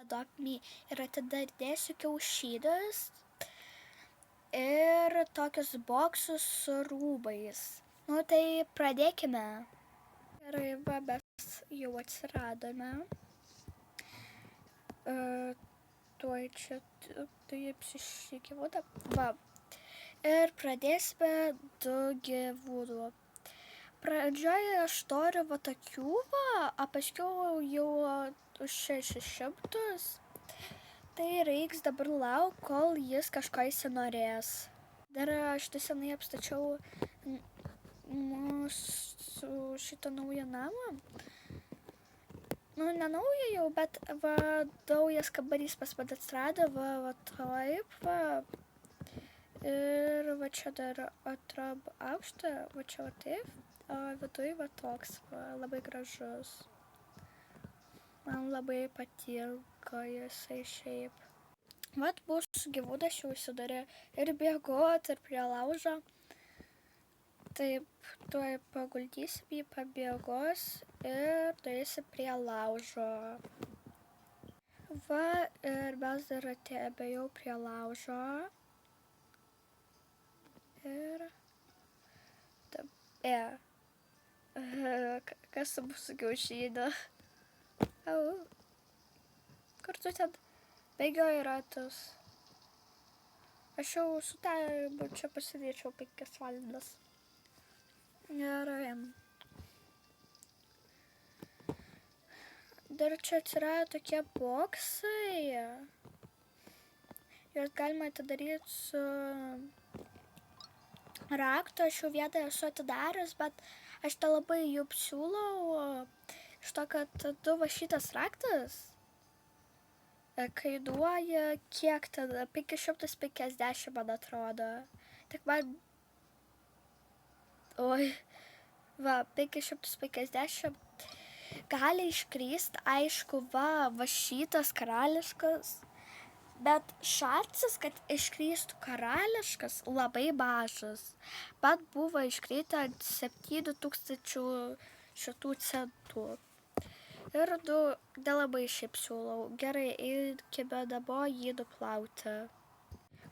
Adopt Me ir atidarinėsiu kiaušinius ir tokius boksus su rūbais. Nu tai pradėkime. Gerai, va, mes jau atsiradome. Tuoj čia taip šį gyvūną. Va. Ir pradėsime 2 gyvūnų. Pradžioje aš noriu va tokių va, o paskiau jau už 600. Tai reiks dabar lauk, kol jis kažko įsinorės. Dar aš senai apstačiau mūsų šitą naują namą. Nu, ne naują jau, bet va, naujas kambarys pas mane atsirado, va taip, va. Ir va čia dar atrodo aukštą, va čia va taip. O viduj va toks, va, labai gražus. Man labai patinka jisai šiaip. Vat mūsų gyvūnas jau įsidarė ir bėgot, ir prie laužo. Taip, tuoj paguldysim jį, pabėgos ir turėsim prie laužo. Va, ir mes dar atėjome jau prie laužo. Ir... Kas su mūsų kiaušiniu? Au. Kur tu ten bėgioji ratus? Aš jau su tavimi čia pasidėčiau 5 valandas. Gerai. Dar čia atsirado tokie boksai. Juos galima atidaryti su raktu. Aš jau vietą esu atidaręs, bet aš tą labai jų siūlau. Iš to, kad va šitas raktas kainuoja kiek tada? 550, man atrodo. Tik man... Oi. Va, 550. Gali iškrist, aišku, va šitas karališkas. Bet šansas, kad iškrystų karališkas, labai mažas. Bet buvo iškritę 7000 šitų centų. Ir nelabai šiaip siūlau. Gerai, eikime namo jį nuplauti.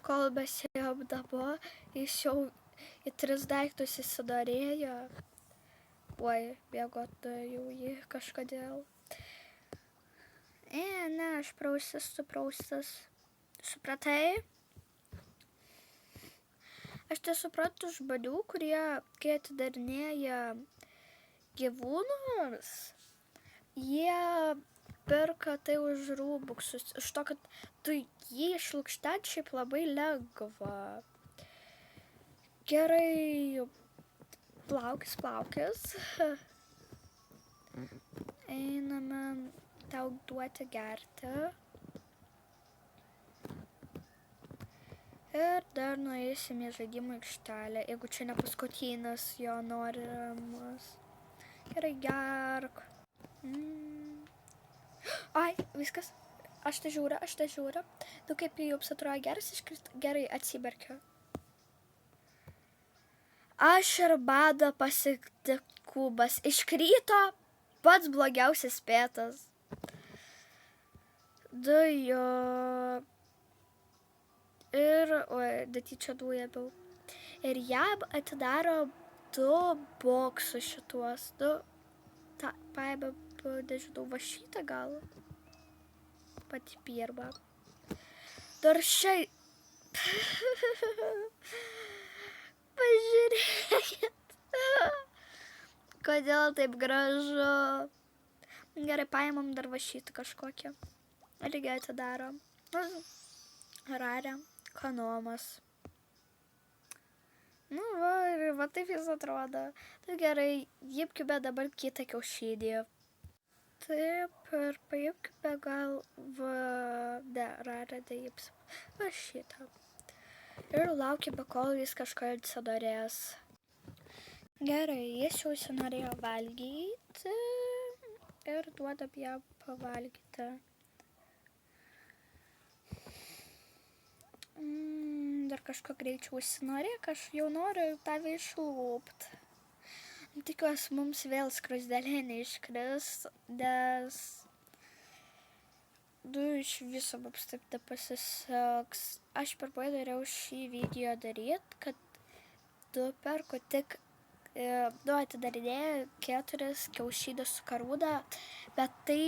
Kol mes ėjom namo, jis jau į 3 daiktus įsinorėjo. Oi, bėgot jau jį kažkodėl. Ne, aš praustas. Supratai? Aš tai suprantu žmonių, kurie, kai atidarinėja gyvūnus, jie perka tai už rūbuksus. Iš to, kad tu jį išlukštent šiaip labai lengva. Gerai, plaukis. Einame tau duoti gerti. Ir dar nueisim į žaidimų aikštelę, jeigu čia ne paskutinis jo norimas. Gerai, gerk. Ai, viskas. Aš tai žiūriu. Nu kaip jums atrodo geras iškrist? Gerai, atsimerkiu. Aš ir bado pasiekti kubas. Iškrito pats blogiausias pėtas. Jo. Ir, netyčia nuėmiau. Ir jam atidaro 2 boksus šituos. Paėmėm, nežinau, va šitą gal. Pati pirmą. Dar šiai... Pažiūrėkit. Kodėl taip gražu? Gerai, paėmėm dar va šitą kažkokią. Irgi atidarom. Rarę. Kanomas. Nu, va taip jis atrodo. Tai gerai, imkime dabar kitą kiaušinį. Taip, ir paimkime gal, rarą neimsim. Va šitą. Ir laukime, kol jis kažko įsinorės. Gerai, jis jau įsinorėjo valgyti. Ir duodam jam pavalgyti. Dar kažko greičiau įsinorėk, aš jau noriu tave išlūpt. Tikiuosi, mums vėl skruzdėlė neiškris, nes iš viso mums taip nepasiseks. Aš pirmai norėjau šį video daryti, kad perku tik atidarinėju 4 kiaušinius su karūna, bet tai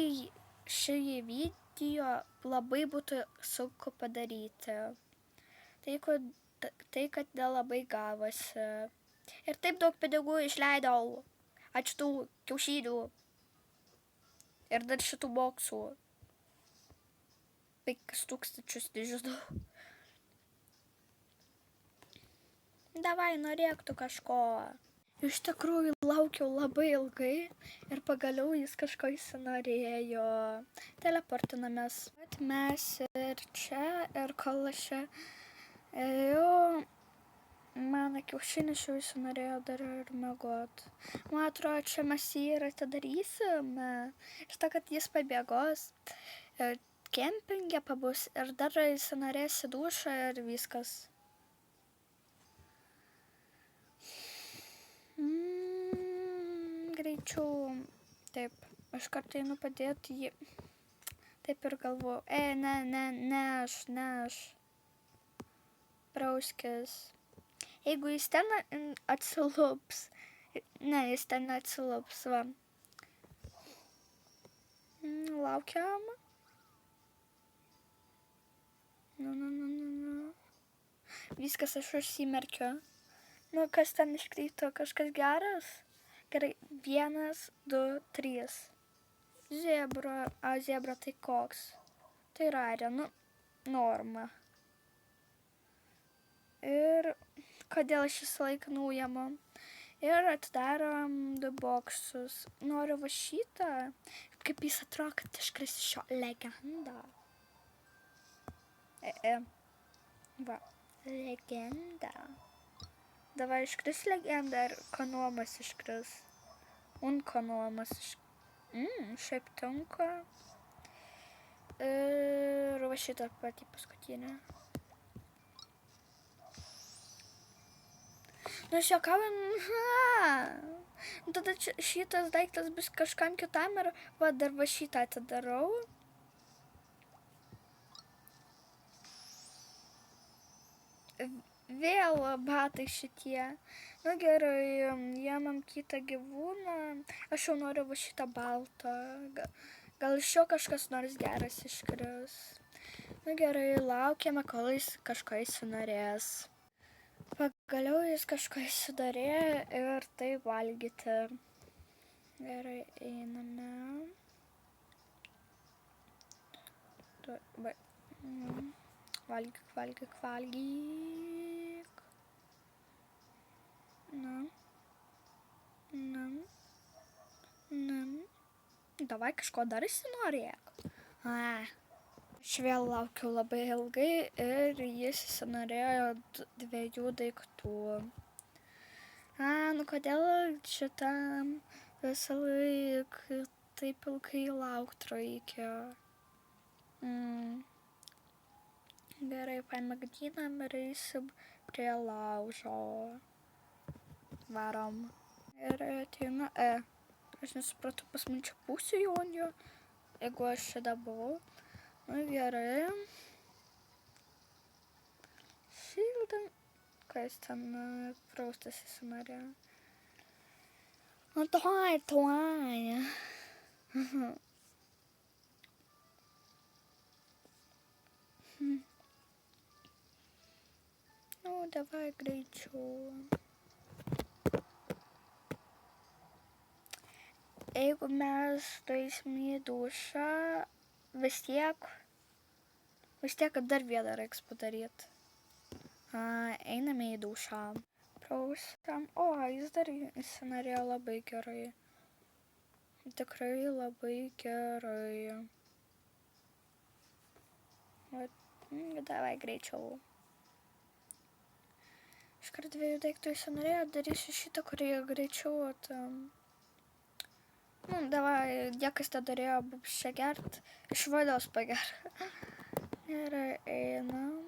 šį video labai būtų sunku padaryti. Tai, kad nelabai gavosi. Ir taip daug pinigų išleidau ant šitų kiaušinių ir dar šitų boksų. 5000, nežinau. Davai, norėk tu kažko. Iš tikrųjų laukiau labai ilgai ir pagaliau jis kažko įsinorėjo. Teleportinamės. Mes ir čia, ir kol aš čia ėjau, mano kiaušinis jau įsinorėjo dar ir miegot. Man atrodo, čia mes jį ir atidarysim. Ir to, kad jis pabėgos, kempinge pabus ir dar įsinorės į dušą ir viskas. Greičiau. Taip, aš kartą einu padėti jį. Taip ir galvoju. Ne aš. Prauskis. Jeigu jis ten atsilups. Ne, jis ten atsilups, va. Laukiam. Nu. Viskas, aš užsimerkiu. Nu, kas ten iškrito? Kažkas geras? Gerai, 1, 2, 3. Zebra. Zebra tai koks? Tai rarė, norma. Ir kodėl aš visą laiką nuimu? Ir atidarom 2 boksus. Noriu va šitą. Kaip jis atrodo, kad iškris šio legendą. Va, legenda. Davai iškris legenda ir kanomas iškris. Kanomas iškris. Šiaip tinka. Ir va šitą patį paskutinę. Nu, aš juokauju. Tada šitas daiktas bus kažkam kitam ir va dar va šitą atidarau. Vėl batai šitie. Nu gerai, jėmam kitą gyvūną. Aš jau noriu va šitą baltą. Gal iš jo kažkas nors geras iškris. Nu gerai, laukiame, kol jis kažko įsinorės. Pagaliau jis kažko įsinorėjo ir tai valgyti. Gerai, einame. Valgyk. Davai kažko dar įsinorėk. Aš vėl laukiau labai ilgai ir jis įsinorėjo 2 daiktų. Nu kodėl šitam visą laiką taip ilgai laukt reikia? Gerai, paimagdinam ir eisim prie laužo. Varom. Ir ateina Aš nesupratau, pas man čia pusė jonio, jeigu aš čia buvau. Nu gerai. Šildam. Kas ten praustas įsinorėjo? Nu tuoj. Nu, davai greičiau. Jeigu mes eisim į dušą, vis tiek dar vieną reiks padaryti. Einame į dušą. Prausiam. Jis dar įsinorėjo labai gerai. Tikrai labai gerai. Davai greičiau. Iškart 2 daiktų įsinorėjo, darysiu šitą, kurį greičiau. Davai, niekas nedarėjo mums čia gert, iš vonios pager. Ir einam,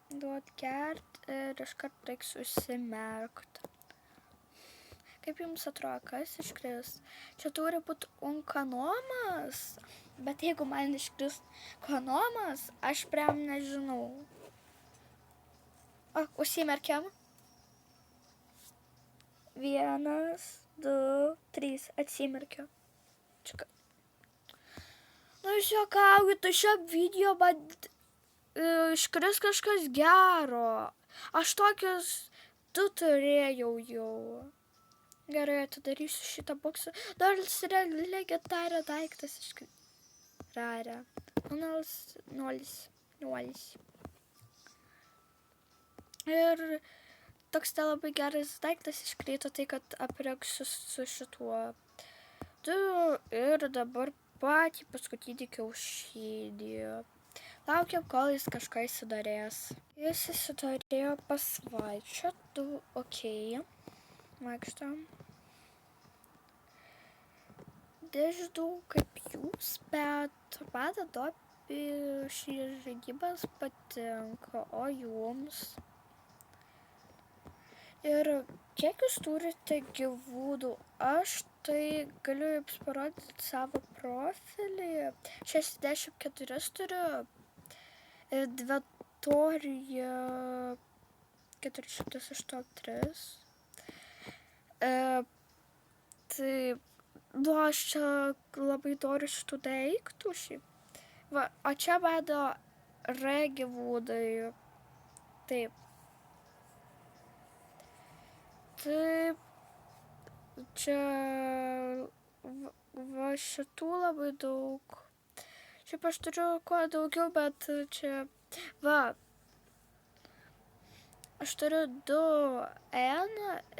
duot gert ir iškart reiks užsimerkt. Kaip jums atrodo, kas iškris? Čia turi būti unkanomas. Bet jeigu man iškris ekonomas, aš prям nežinau. O, užsimerkiam. 1, 2, 3, atsimerkiu. Čekaj. Nu, žiūrėjau, tai šio video, bet iškris kažkas gero. Aš tokius 2 turėjau jau. Gerai, atidarysiu šitą boksą. Dar legendarė daiktas iškris. Rarė. 0. Ir toks tai labai geras daiktas iškrito, tai kad aprėksiu su šituo. 2 ir dabar patį paskutinį kiaušinį. Laukiam, kol jis kažką įsidarės. Jis įsidarėjo pasvaičiot, okei. Vaikštam. Nežinau kaip jūs, bet man Adobe šis žaidimas patinka, o jums? Ir kiek jūs turite gyvūnų? Aš tai galiu jums parodyti savo profilį. 64 turiu. Inventoriuje 483. Tai, nu, aš čia labai noriu šitų daiktų šiaip. Va, o čia mano gyvūnai. Taip. Taip, čia va šitų labai daug. Šiaip aš turiu kuo daugiau, bet čia, va, aš turiu 2 N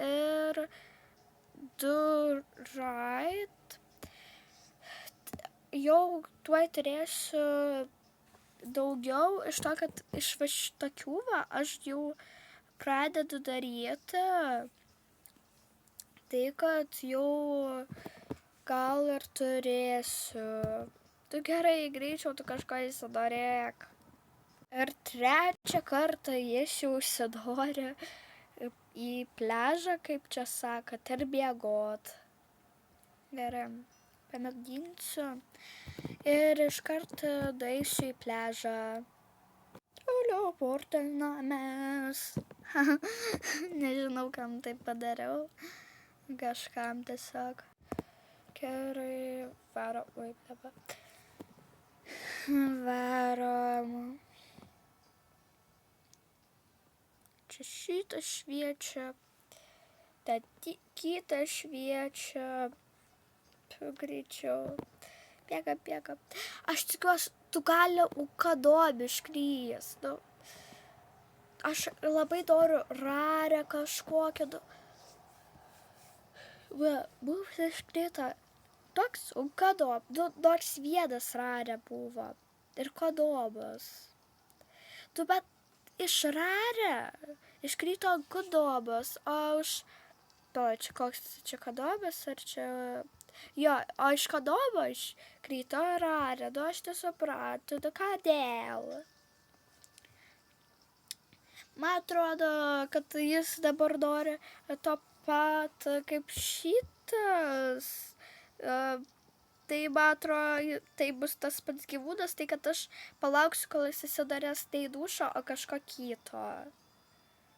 ir 2 right. Jau tuoj turėsiu daugiau iš to, kad iš va šitokių, va, aš jau pradedu daryti. Tai, kad jau gal ir turėsiu. Tu gerai, greičiau, tu kažką įsidarėk. Ir 3 kartą jis jau įsidarė į pliažą, kaip čia sakot, ir bėgot. Gerai, pamėginsiu. Ir iškart daeisiu į pliažą. Toliau portalinames. Nežinau, kam tai padariau. Kažkam tiesiog. Gerai, varo, oi, dabar. Varom. Čia šitą šviečia. Tad kitą šviečia. Greičiau. Bėga. Aš tikiuosi, tu gali ukadobį iškrist. Aš labai noriu rarę kažkokią. Va, buvo iškrito toks ukadob, nors vienas rarė buvo. Ir kodobas. Tu, bet iš rarė iškrito kodobas, o iš... Čia koks čia kodobas, ar čia... Jo, o iš kodobo iškrito rarė, nu aš nesuprantu, nu kodėl? Man atrodo, kad jis dabar nori to pat kaip šitas. Tai, man atrodo, tai bus tas pats gyvūnas, tai kad aš palauksiu, kol jis įsidarės tai dušo, o kažko kito.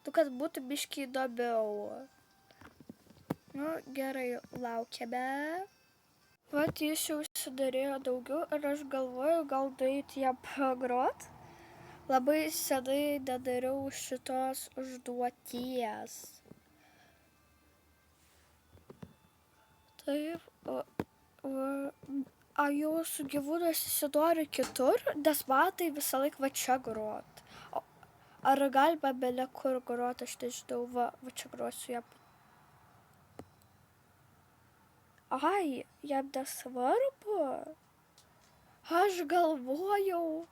Tu, kad būtų biškį įdomiau. Nu, gerai, laukiame. Vat jis jau įsidarėjo daugiau ir aš galvoju, gal daryti ją pagrot. Labai senai nedariau šitos užduoties. Taip, a jūsų gyvūnas įsidori kitur, nes man tai visą laiką va čia grot. Ar galima bele kur grot, aš nežinau, va čia grosiu ją. Ai, jam nesvarbu. Aš galvojau.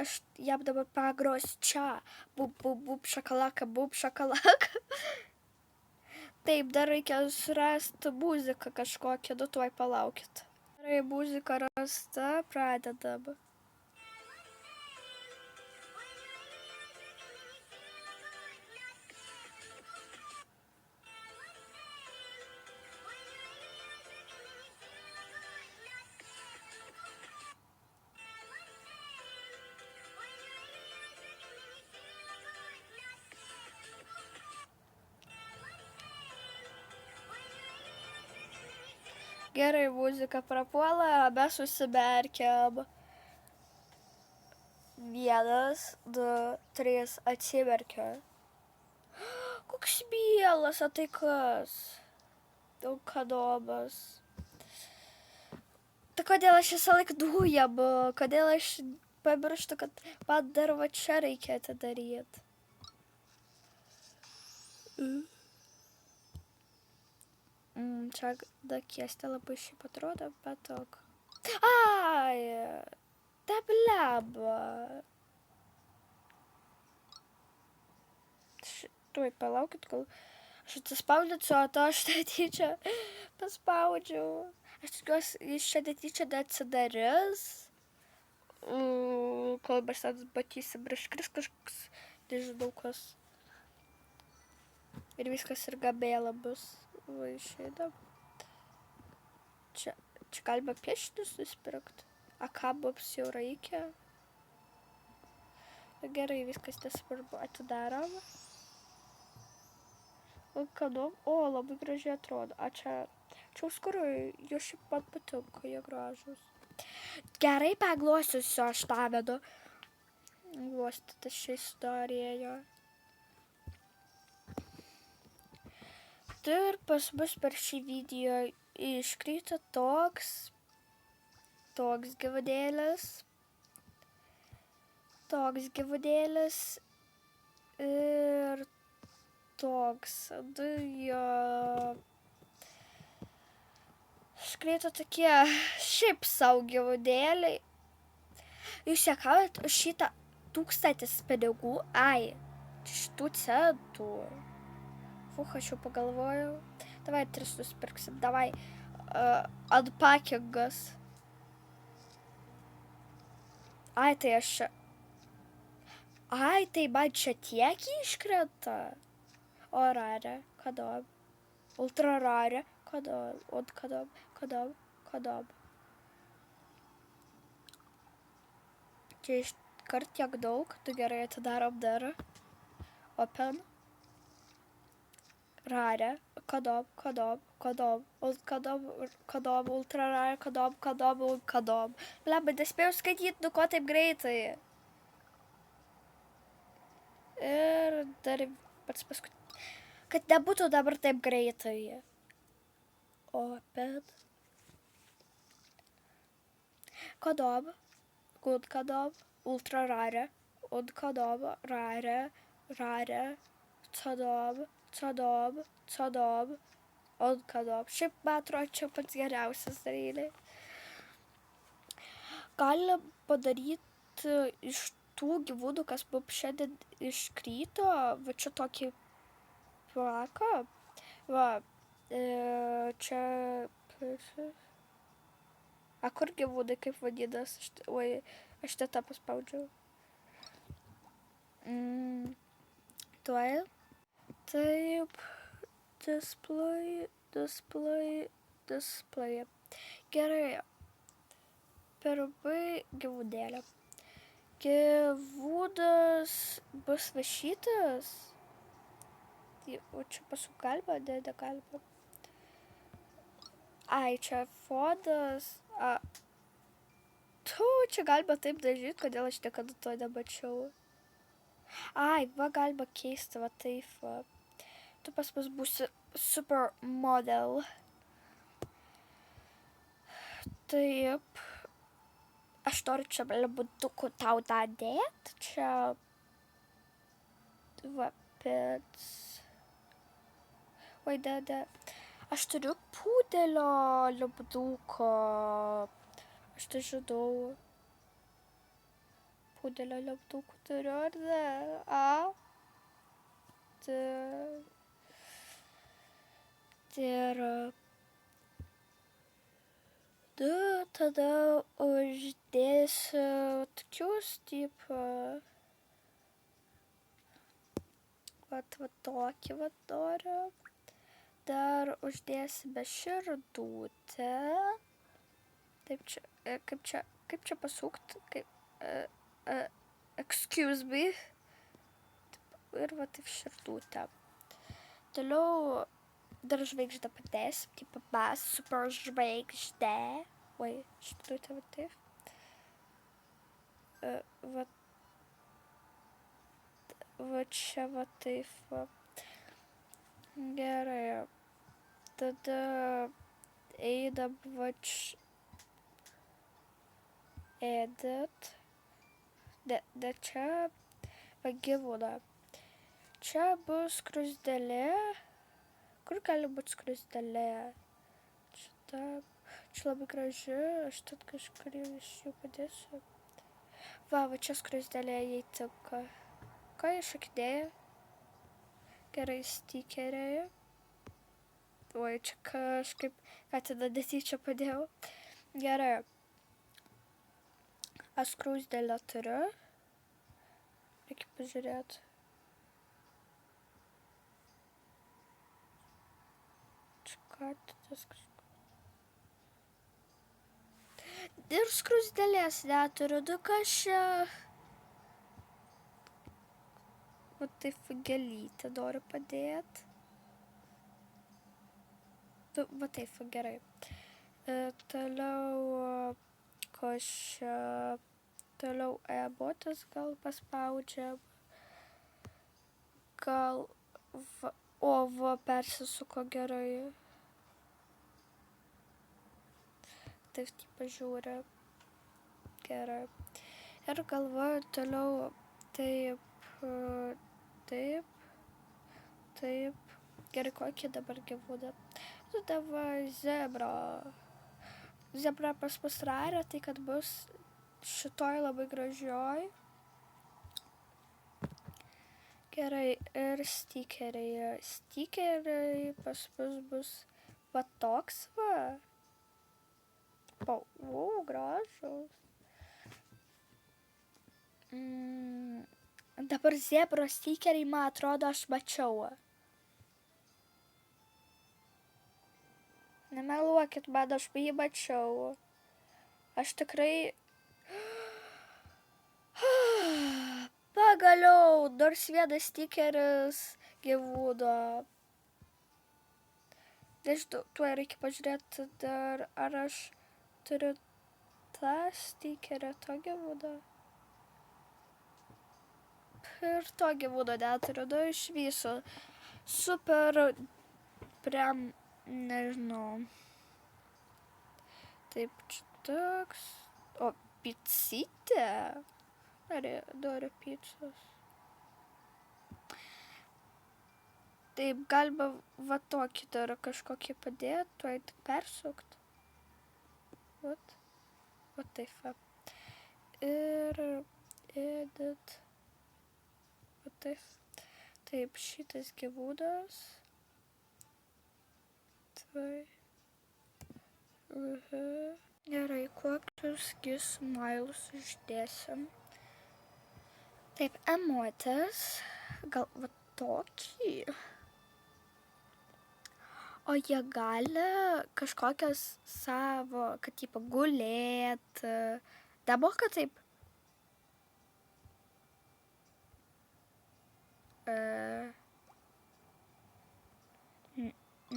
Aš jam dabar pagrosiu čia. Bup, šakalaka, bup, šakalaka. Taip, dar reikia surasti muziką kažkokią, nu tuoj palaukit. Gerai, muzika rasta, pradedam. Gerai, muzika prapuola, mes susimerkiam. 1, 2, 3, atsimerkia. Koks mielas, o tai kas? Daug kadobas. Tai kodėl aš visą laiką dujamu? Kodėl aš pamirštu, kad man dar va čia reikia atidaryti? Čia dakiesti labai šiaip atrodo, bet tok. Ai, ta bleba. Tuoj palaukit, kol aš atsispaudinsiu, o to aš netyčia paspaudžiau. Aš tikiuosi, jis čia netyčia neatsidarys. Kol mes matysim iškris kažkoks, nežinau kas. Ir viskas ir gabėla bus. Va, išeidam. Čia galima piešinius nusipirkti. A ką mums jau reikia? Gerai, viskas nesvarbu. Atidarom. O, labai gražiai atrodo. A čia skuriu, jo šiaip man patinka, jie gražus. Gerai, paglostysiu aš tą vedu. Glostyti šią istoriją. Ir pas mus per šį video iškrito toks gyvūnėlis. Ir toks. Jo. Iškrito tokie šiaip sau gyvūnėliai. Jūs juokaujat už šitą 1000 pinigų? Ai, šitų centų. Aš jau pagalvojau. Davai 3 nusipirksim. Davai unpackingas. Ai, tai aš čia. Ai, tai man čia tiek iškrenta. O rare, kadob. Ultra rare, kadob. Od kadob. Čia iškart tiek daug. Tai gerai, atidarom dar. Open. Rare, kadob, ultra rare, kadob. Bleba, nespėjau skaityti, nu ko taip greitai. Ir dar pats paskutinis. Kad nebūtų dabar taip greitai. Open. Kadob, good kadob, ultra rare, od kadob, rare, Cadob, od kadob. Šiaip, man atrodo, čia pats geriausias dalykai. Galim padaryti iš tų gyvūnų, kas mums šiandien iškrito, va čia tokį plaką. Va, čia... A kur gyvūnai, kaip vadinas? Oi, aš tą paspaudžiau. Tuoj. Taip, display. Gerai, pirmai gyvūnėlė. Gyvūnas bus va šitas. O čia pasuk galima, negalima. Ai, čia fonas. Čia galima taip dažyti, kodėl aš niekada to nemačiau. Ai, va galima keisti, va taip va. Tu pas mus būsi super model. Taip. Aš noriu čia lebutukų tau tą dėt. Čia. Va, pets. Oi, dėdė. Aš turiu pudelio lebutuko. Aš tai žinau. Pudelio lebutukų turiu, ar ne? Ir tada uždėsiu tokius, tipo, va tokį va noriu. Dar uždėsime širdutę. Taip čia, kaip čia pasukti, excuse me. Ir va taip širdutę. Toliau dar žvaigždę padėsim, tipo bas, super žvaigždė. Oi, šitą tai va taip. Va čia va taip va. Gerai. Tada eidam va čia. Edit. De čia va gyvūną. Čia bus skruzdėlė. Kur gali būti skruzdėlė? Čia labai graži. Aš tad kažkurį iš jų padėsiu. Va čia skruzdėlė jai tinka. Ką išakdėjo? Gerai, stikeriai. Oi, čia kažkaip, ką tada netyčia padėjau. Gerai. Aš skruzdėlę turiu. Reikia pažiūrėti. Čia ką tas kažkas. Ir skruzdėlės neturiu, du kažką. Va taip gėlytę noriu padėti. Va taip, gerai. Toliau kažką. Toliau e-botas gal paspaudžiam. Gal va persisuko gerai. Taip pažiūrė. Gerai. Ir galvoju toliau taip. Gerai, kokį dabar gyvūną? Tada va zebra. Zebra pas rarė, tai kad bus šitoj labai gražioj. Gerai, ir stikeriai. Stikeriai pas mus bus va toks va. Gražus. Dabar zebros stikeriai, man atrodo, aš mačiau. Nemeluokit, man aš jį mačiau. Aš tikrai... Pagaliau, nors vienas stikeris gyvūno. Nežinau, tuo reikia pažiūrėti dar, ar aš turiu tą stikerį, to gyvūno. Ir to gyvūno neturiu, nu iš viso. Super, prem, nežinau. Taip, čia toks. O, picytė. Noriu picos. Taip, galima va tokį dar kažkokį padėti, tuoj tik persukt. Vat. Va taip, va. Ir edit. Va taip. Taip, šitas gyvūnas. Tuoj. Gerai, kokius smailus uždėsim. Taip, emotės. Gal va tokį. O jie gali kažkokias savo, kad tipo gulėt. Nemoka taip.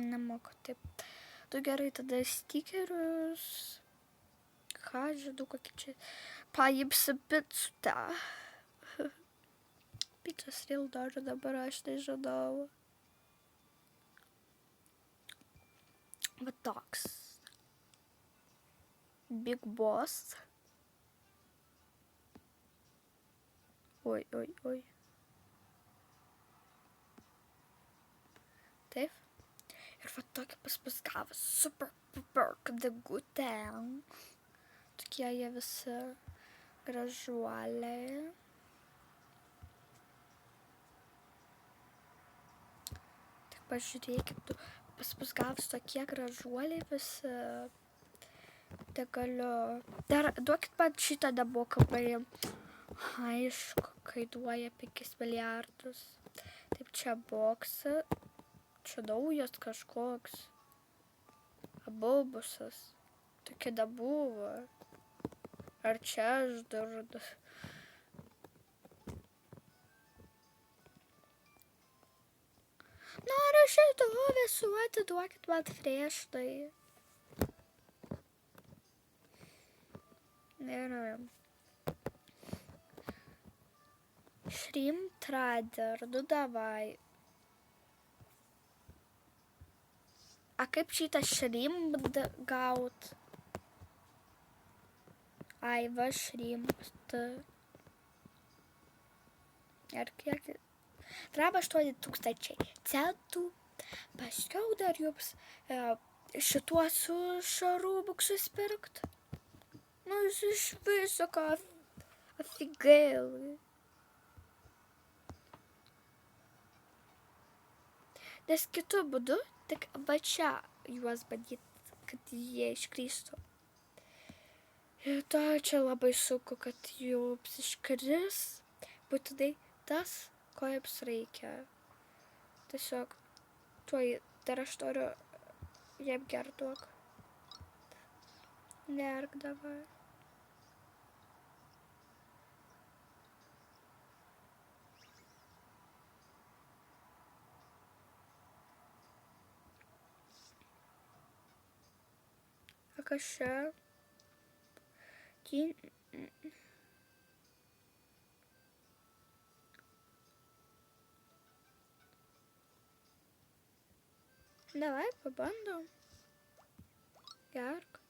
Nemoka taip. Tu gerai tada stikerius. Ką žinau, kokį čia. Paimsim picutę. Picas vėl noriu dabar, aš nežinau. Va toks. Big Boss. Oi. Taip. Ir va tokį pas gavas. Super kadagutė. Tokie jie visi gražuoliai. Tik pažiūrėkit, pas gavus tokie gražuoliai visi. Tai galiu. Dar duokit man šitą dabuką paim. Aišku, kainuoja 5 milijardus. Taip, čia boksas. Čia naujas kažkoks. Abubusas. Tokia dabuva. Ar čia aš dar... Noriu šito visuoti, duokit man prieš tai. Ir Shrimp Trader, nu davai. A kaip šitą shrimp gaut? Ai, va shrimp. Ir kiek? Traba 8000 centų. Paskiau dar jums šituos šarubuksus pirkt. Nu, jūs iš viso ką aфигели. Nes kitu būdu, tik va čia juos bandyt, kad jie iškrystų. Ir to čia labai sunku, kad jums iškris, būtinai tas, ko jums reikia. Tiesiog, tuoj, dar aš noriu jiem gerduok. Nerk dabar. A kas čia? Davai, pabandom. Gerk.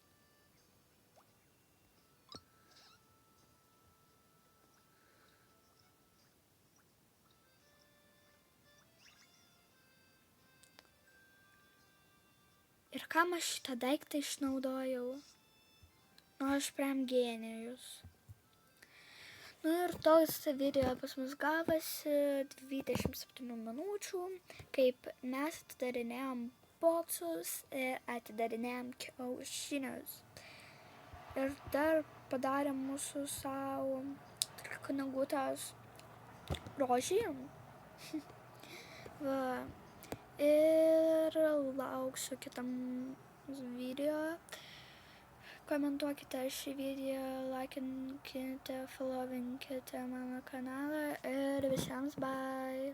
Ir kam aš šitą daiktą išnaudojau? Nu, aš prям genijus. Nu ir toks video pas mus gavosi 27 minučių, kaip mes atidarinėjom boksus ir atidarinėjom kiaušinius. Ir dar padarėm mūsų savo knygutas rožėm. Va. Ir lauksiu kitam video. Komentuokite šį video, laikinkite, followinkite mano kanalą ir visiems bye.